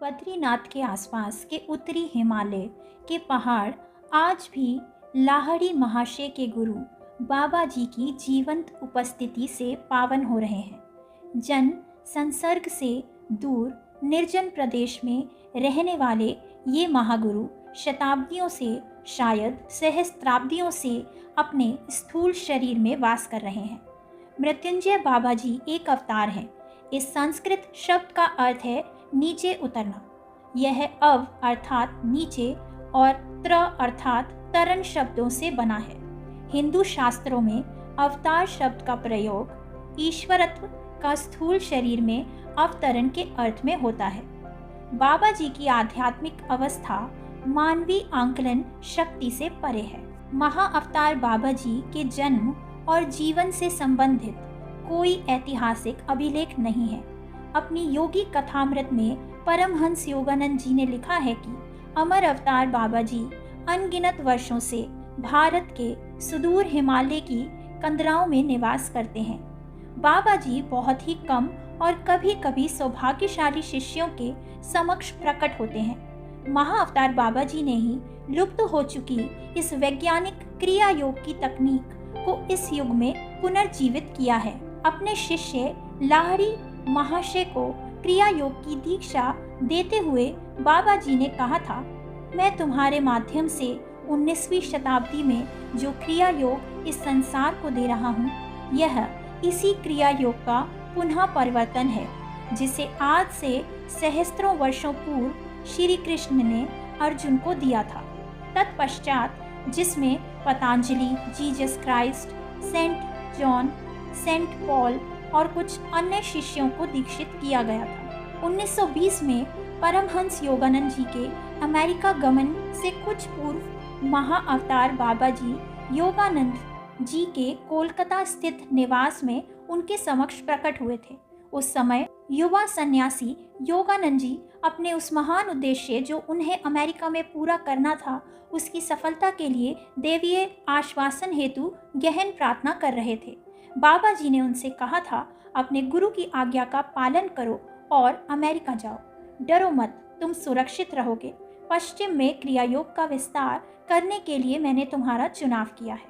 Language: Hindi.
बद्रीनाथ के आसपास के उत्तरी हिमालय के पहाड़ आज भी लाहड़ी महाशय के गुरु बाबा जी की जीवंत उपस्थिति से पावन हो रहे हैं। जन संसर्ग से दूर निर्जन प्रदेश में रहने वाले ये महागुरु शताब्दियों से, शायद सहस्त्राब्दियों से अपने स्थूल शरीर में वास कर रहे हैं। मृत्युंजय बाबा जी एक अवतार हैं। इस संस्कृत शब्द का अर्थ है नीचे उतरना। यह अव अर्थात नीचे और त्र अर्थात तरन शब्दों से बना है। हिंदू शास्त्रों में अवतार शब्द का प्रयोग ईश्वरत्व का स्थूल शरीर में अवतरण के अर्थ में होता है। बाबा जी की आध्यात्मिक अवस्था मानवीय आंकलन शक्ति से परे है। महाअवतार बाबा जी के जन्म और जीवन से संबंधित कोई ऐतिहासिक अभिलेख नहीं है। अपनी योगी कथामृत में परमहंस योगानंद जी ने लिखा है कि अमर अवतार बाबा जी अनगिनत वर्षों से भारत के सुदूर हिमालय की कंदराओं में निवास करते हैं। बाबा जी बहुत ही कम और कभी कभी सौभाग्यशाली शिष्यों के समक्ष प्रकट होते हैं। महाअवतार बाबा जी ने ही लुप्त हो चुकी इस वैज्ञानिक क्रिया योग की तकनीक को इस युग में पुनर्जीवित किया है। अपने शिष्य लाहड़ी महाशय को क्रिया योग की दीक्षा देते हुए बाबा जी ने कहा था, मैं तुम्हारे माध्यम से 19वीं शताब्दी में जो क्रिया योग इस संसार को दे रहा हूँ, यह इसी क्रिया योग का पुनः परिवर्तन है जिसे आज से सहस्त्रों वर्षों पूर्व श्री कृष्ण ने अर्जुन को दिया था। तत्पश्चात जिसमें Patanjali, Jesus Christ, Saint John, Saint Paul और कुछ अन्य शिष्यों को दीक्षित किया गया था। 1920 में परमहंस योगानंद जी के अमेरिका गमन से कुछ पूर्व महाअवतार बाबा जी योगानंद जी के कोलकाता स्थित निवास में उनके समक्ष प्रकट हुए थे। उस समय युवा सन्यासी योगानंद जी अपने उस महान उद्देश्य जो उन्हें अमेरिका में पूरा करना था, उसकी सफलता के लिए देवीय आश्वासन हेतु गहन प्रार्थना कर रहे थे। बाबा जी ने उनसे कहा था, अपने गुरु की आज्ञा का पालन करो और अमेरिका जाओ। डरो मत, तुम सुरक्षित रहोगे। पश्चिम में क्रिया योग का विस्तार करने के लिए मैंने तुम्हारा चुनाव किया है।